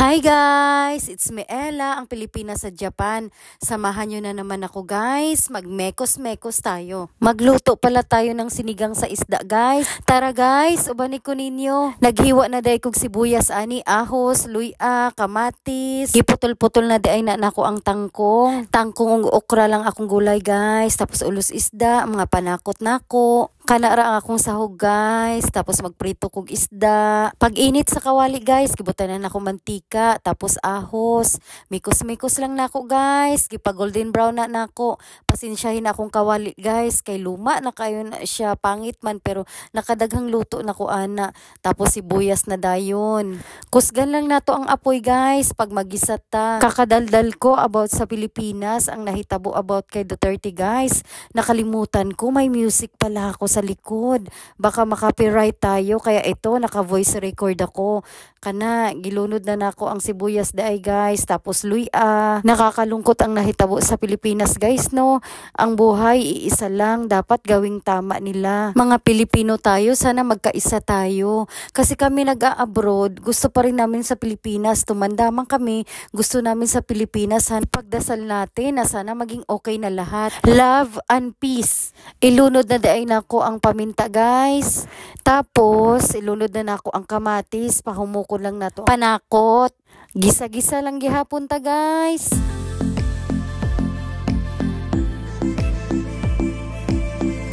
Hi guys! It's me Ella, ang Pilipinas sa Japan. Samahan nyo na naman ako guys. Magmekos-mekos tayo. Magluto pala tayo ng sinigang sa isda guys. Tara guys, ubani ko ninyo. Naghiwa na day kog sibuyas ani, ahos, luya, kamatis. Giputol-putol na day na nako ang tangkong. Tangkong okra lang akong gulay guys. Tapos ulos isda, mga panakot nako. Kanara ang akong sahog guys. Tapos magprito kog isda. Pag init sa kawali guys, gibutan na nako mantika. Tapos ahos. Mikos-mikos lang nako guys. Gipa golden brown na nako. Pasensyahin akong kawali guys. Kay luma na kayo na siya. Pangit man pero nakadaghang luto nako ana. Tapos sibuyas na dayon. Kusgan lang nato ang apoy guys. Pag magisat ta. Kakadaldal ko about sa Pilipinas. Ang nahitabo about kay Duterte guys. Nakalimutan ko may music pala ako sa likod. Baka makapiright tayo. Kaya ito, naka-voice record ako. Kana, gilunod na nako ang sibuyas daay guys. Tapos luya. Nakakalungkot ang nahitabo sa Pilipinas guys, no? Ang buhay, iisa lang. Dapat gawing tama nila. Mga Pilipino tayo, sana magkaisa tayo. Kasi kami nag-a-abroad. Gusto pa rin namin sa Pilipinas. Tumandamang kami. Gusto namin sa Pilipinas. Pagdasal natin na sana maging okay na lahat. Love and peace. Ilunod na daay nako ang paminta guys. Tapos ilunod na nako ang kamatis, pahumuko lang nato panakot. Gisa-gisa lang gihapon ta guys.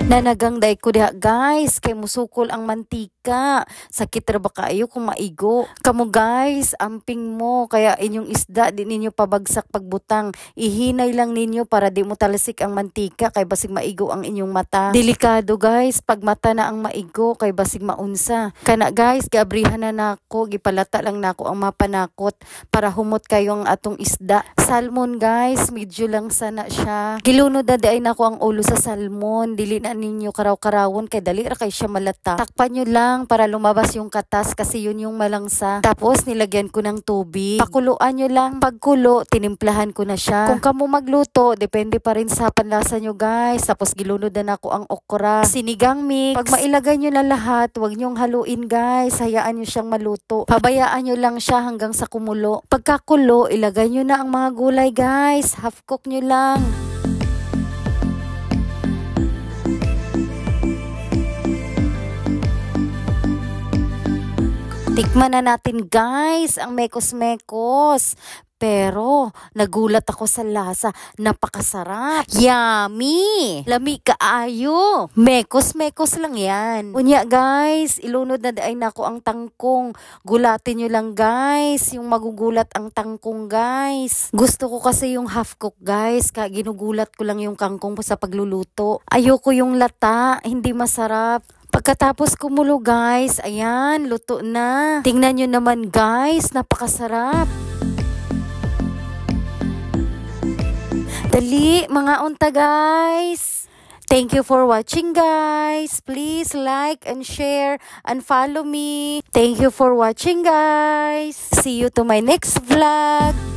Nanagang day ko diha guys, kay musukol ang mantika. Sakit ra ba kayo kung maigo? Kamu guys, amping mo, kaya inyong isda di ninyo pabagsak pagbutang. Ihinay lang ninyo para di mo talasik ang mantika, kay basig maigo ang inyong mata. Delikado guys, pag mata na ang maigo, kay basig maunsa. Kana guys, gabrihan na nako, gipalata lang nako ang mapanakot para humot kayo ang atong isda. Salmon guys, medyo lang sana siya. Gilunod na di ay nako ang ulo sa salmon, dili na ninyo karaw-karawon kay dali ra kay siya malata. Takpan nyo lang para lumabas yung katas kasi yun yung malangsa. Tapos nilagyan ko ng tubig. Pakuluan nyo lang. Pagkulo, tinimplahan ko na siya. Kung kamo magluto, depende pa rin sa panlasa nyo guys. Tapos gilunod na ako ang okra. Sinigang mix. Pag mailagay nyo na lahat, huwag nyong haluin guys. Hayaan nyo siyang maluto. Pabayaan nyo lang siya hanggang sa kumulo. Pagkakulo, ilagay nyo na ang mga gulay guys. Half cook nyo lang. Tikman na natin guys ang mekos-mekos. Pero nagulat ako sa lasa. Napakasarap. Yummy! Lami kaayo. Mekos-mekos lang yan. Unya guys, ilunod na daay nako ang tangkong. Gulatin nyo lang guys. Yung magugulat ang tangkong guys. Gusto ko kasi yung half cook guys. Kaya ginugulat ko lang yung kangkong sa pagluluto. Ayoko yung lata. Hindi masarap. Pagkatapos kumulo guys, ayan, luto na. Tingnan nyo naman guys, napakasarap. Dali, mga unta guys. Thank you for watching guys. Please like and share and follow me. Thank you for watching guys. See you to my next vlog.